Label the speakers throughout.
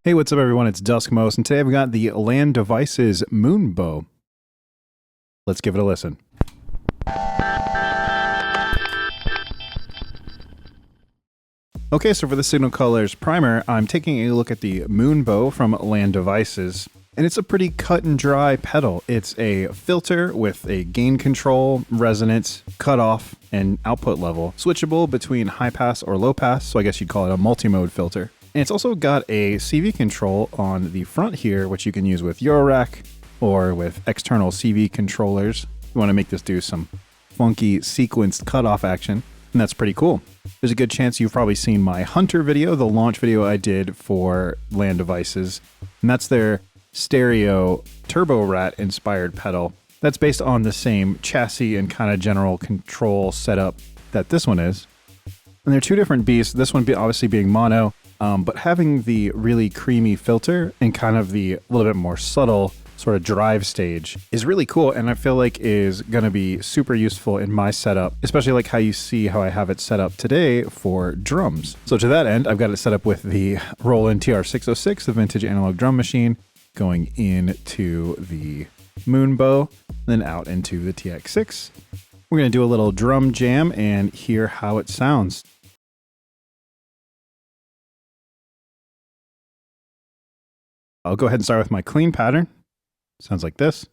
Speaker 1: Hey, what's up everyone? It's Duskmos, and today I've got the Land Devices Moonbow. Let's give it a listen. Okay, so for the Signal Colors primer, I'm taking a look at the Moonbow from Land Devices, and it's a pretty cut and dry pedal. It's a filter with a gain control, resonance, cutoff, and output level, switchable between high pass or low pass, so I guess you'd call it a multi-mode filter. And it's also got a CV control on the front here, which you can use with Eurorack or with external CV controllers. You want to make this do some funky sequenced cutoff action, and that's pretty cool. There's a good chance you've probably seen my Hunter video, the launch video I did for Land Devices, and that's their stereo Turbo Rat inspired pedal. That's based on the same chassis and kind of general control setup that this one is. And they're two different beasts, this one obviously being mono, but having the really creamy filter and kind of the little bit more subtle sort of drive stage is really cool, and I feel like is going to be super useful in my setup, especially like how you see how I have it set up today for drums. So to that end, I've got it set up with the Roland TR-606, the vintage analog drum machine, going into the Moonbow, then out into the TX6. We're going to do a little drum jam and hear how it sounds. I'll go ahead and start with my clean pattern. Sounds like this.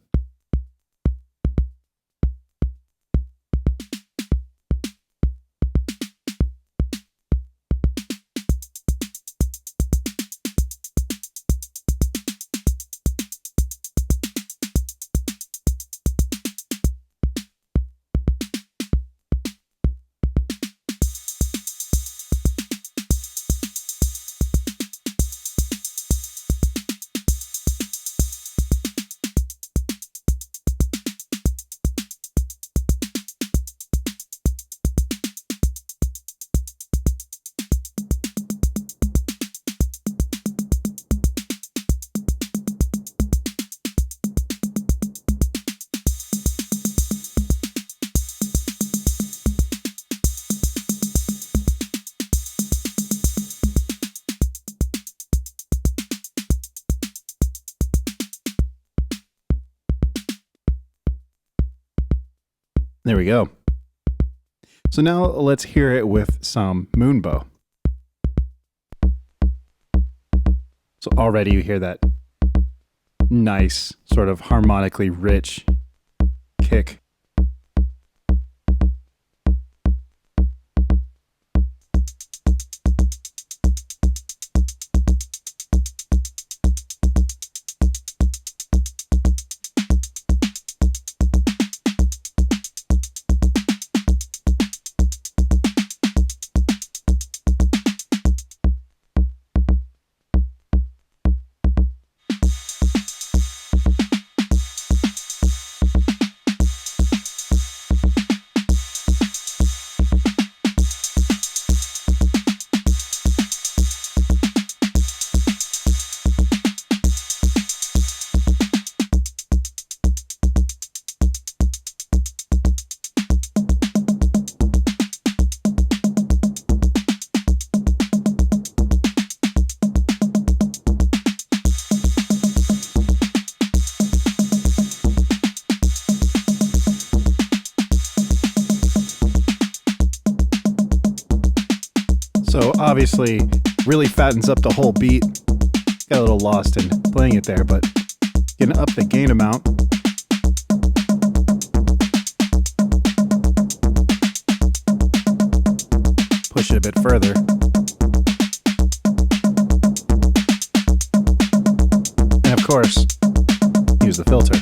Speaker 1: There we go. So now let's hear it with some Moonbow. So already you hear that nice, sort of harmonically rich kick. So obviously really fattens up the whole beat. Got a little lost in playing it there, but getting up the gain amount. Push it a bit further. And of course, use the filter.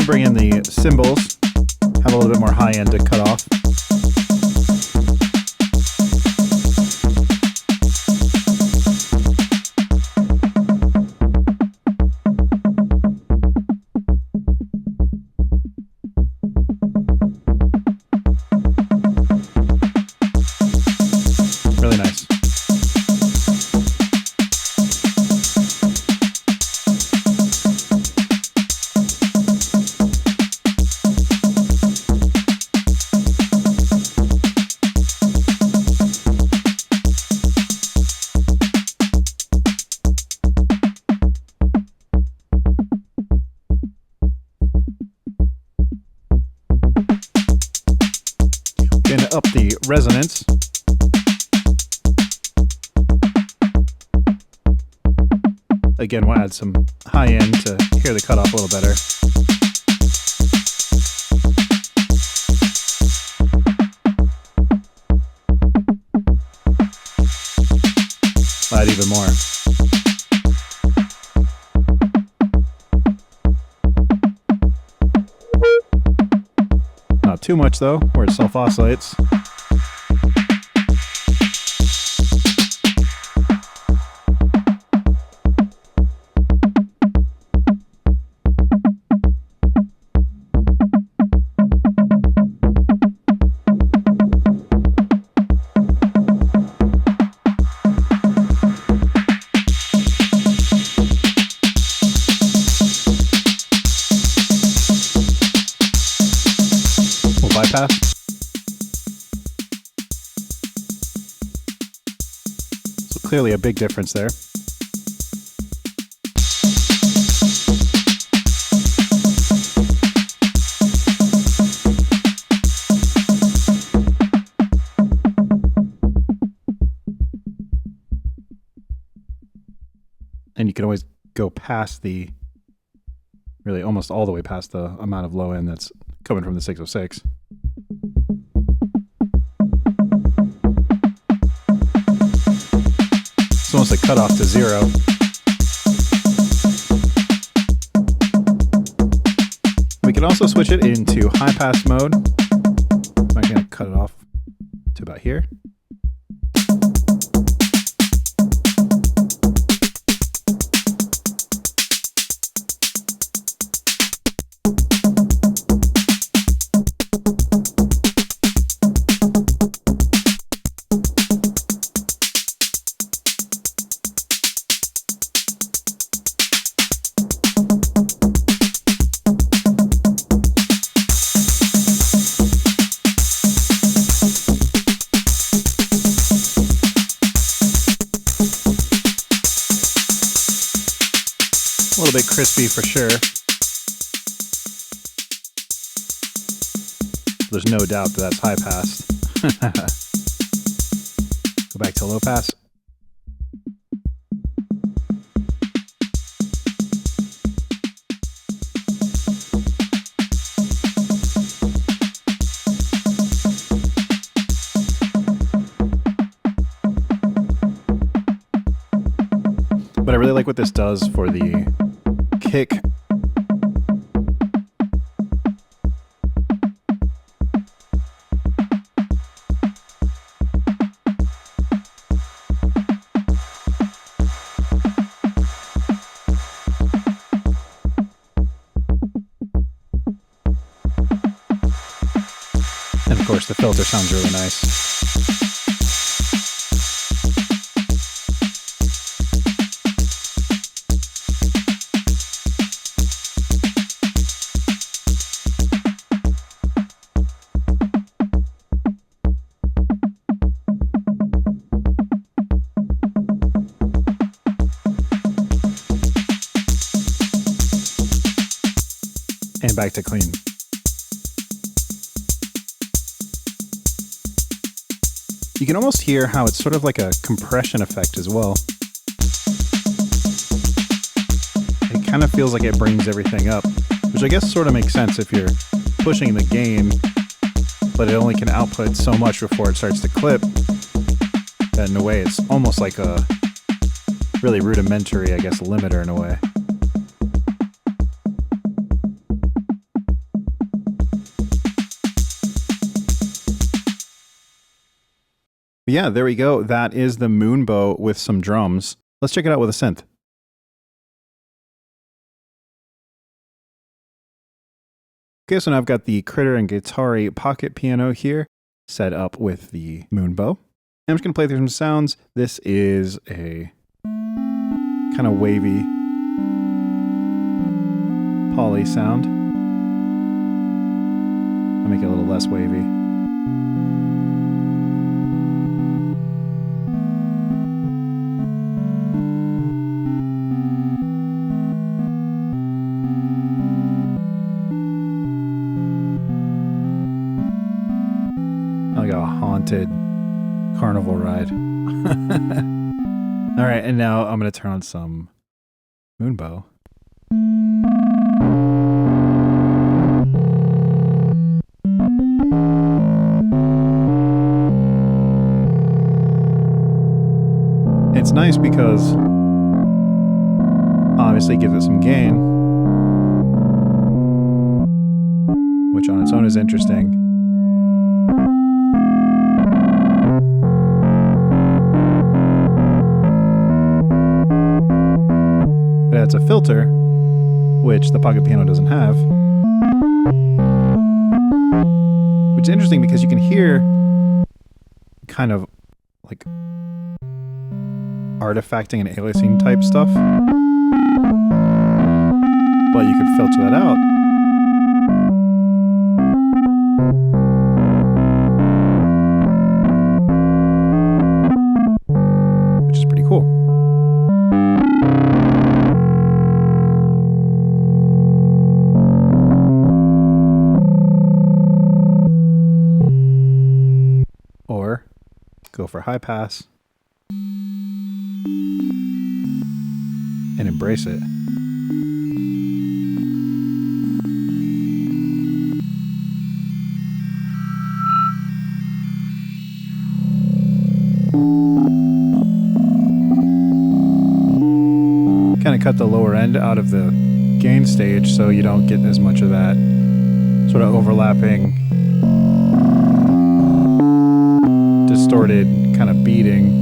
Speaker 1: Bring in the cymbals, have a little bit more high end to cut off. Really nice. up the resonance. Again, we'll add some high end to hear the cutoff a little better. Add even more. Not too much though, where it self-oscillates. Bypass. So clearly a big difference there. And you can always go past the, really almost all the way past the amount of low end that's coming from the 606. It's almost like cut off to 0. We can also switch it into high pass mode. I'm going to cut it off to about here. A little bit crispy for sure. There's no doubt that that's high pass. Go back to low pass. But I really like what this does for the kick. And of course the filter sounds really nice. And back to clean. You can almost hear how it's sort of like a compression effect as well. It kind of feels like it brings everything up, which I guess sort of makes sense if you're pushing the gain, but it only can output so much before it starts to clip. That in a way, it's almost like a really rudimentary, I guess, limiter in a way. Yeah, there we go. That is the Moonbow with some drums. Let's check it out with a synth. Okay, so now I've got the Critter and Guitari Pocket Piano here, set up with the Moonbow. I'm just going to play through some sounds. This is a kind of wavy poly sound. I'll make it a little less wavy. I'll go haunted carnival ride. All right, and now I'm going to turn on some Moonbow. It's nice because obviously it gives it some gain, which on its own is interesting. It adds a filter, which the Pocket Piano doesn't have. Which is interesting because you can hear kind of like artifacting and aliasing type stuff, but you could filter that out. Which is pretty cool. Or go for high pass and embrace it. Kind of cut the lower end out of the gain stage so you don't get as much of that sort of overlapping, distorted kind of beating.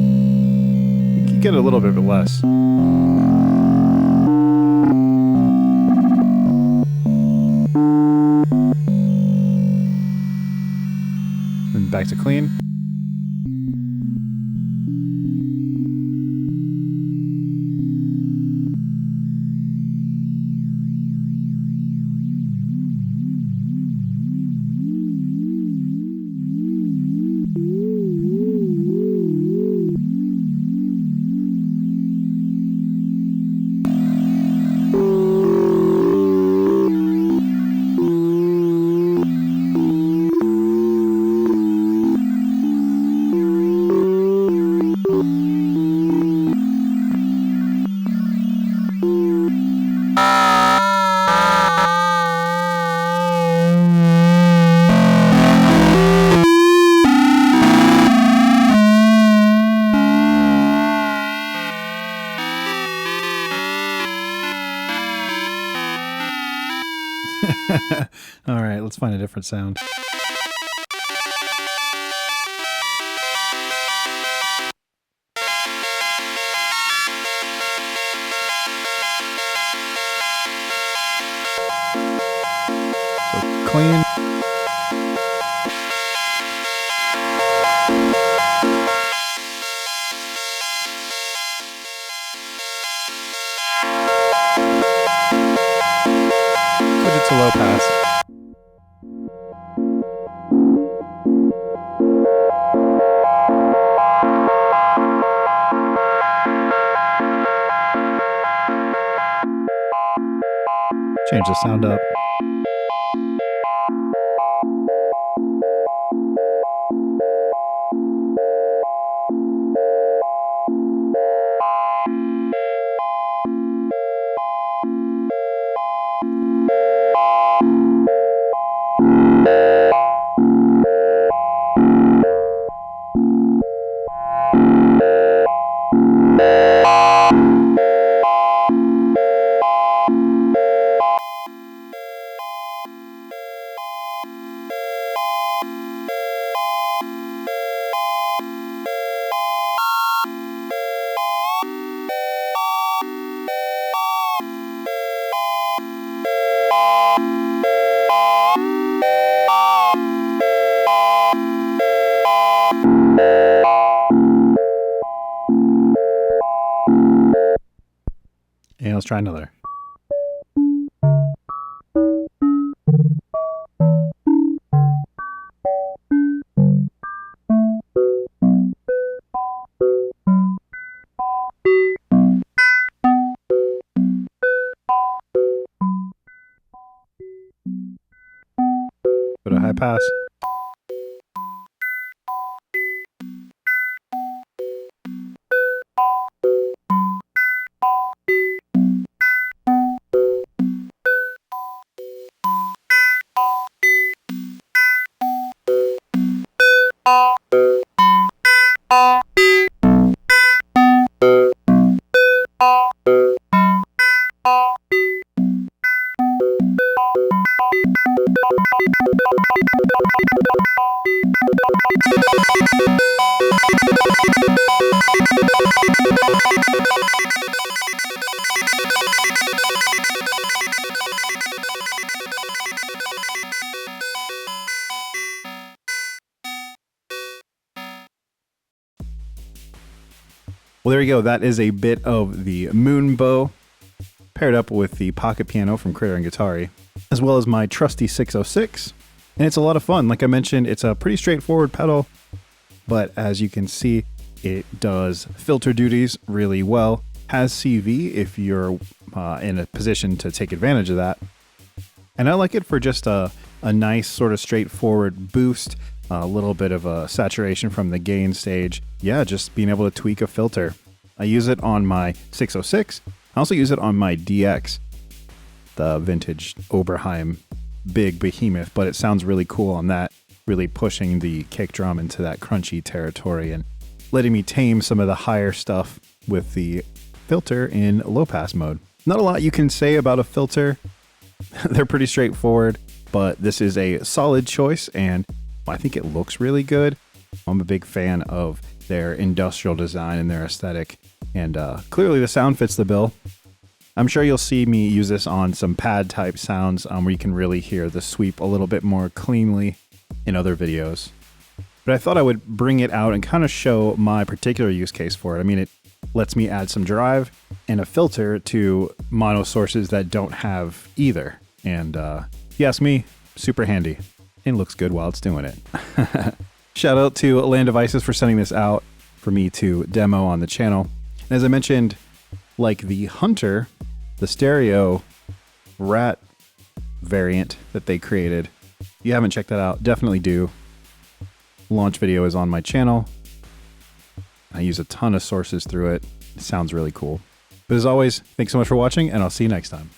Speaker 1: You can get a little bit less. And back to clean. All right, let's find a different sound. So clean. Switch it to low pass. Change the sound up. And let's try another. Go to high pass. Well, there you go. That is a bit of the Moonbow paired up with the Pocket Piano from Critter Guitari, as well as my trusty 606. And it's a lot of fun. Like I mentioned, it's a pretty straightforward pedal, but as you can see, it does filter duties really well. Has CV if you're in a position to take advantage of that. And I like it for just a nice sort of straightforward boost, a little bit of a saturation from the gain stage. Yeah, just being able to tweak a filter. I use it on my 606. I also use it on my DX, the vintage Oberheim big behemoth, but it sounds really cool on that, really pushing the kick drum into that crunchy territory and letting me tame some of the higher stuff with the filter in low pass mode. Not a lot you can say about a filter. They're pretty straightforward, but this is a solid choice and I think it looks really good. I'm a big fan of their industrial design and their aesthetic, and clearly the sound fits the bill. I'm sure you'll see me use this on some pad type sounds where you can really hear the sweep a little bit more cleanly in other videos. But I thought I would bring it out and kind of show my particular use case for it. I mean, it lets me add some drive and a filter to mono sources that don't have either. And if you ask me, super handy. It looks good while it's doing it. Shout out to Land Devices for sending this out for me to demo on the channel. And as I mentioned, like the Hunter, the stereo rat variant that they created, if you haven't checked that out, definitely do. Launch video is on my channel. I use a ton of sources through it. It sounds really cool. But as always, thanks so much for watching, and I'll see you next time.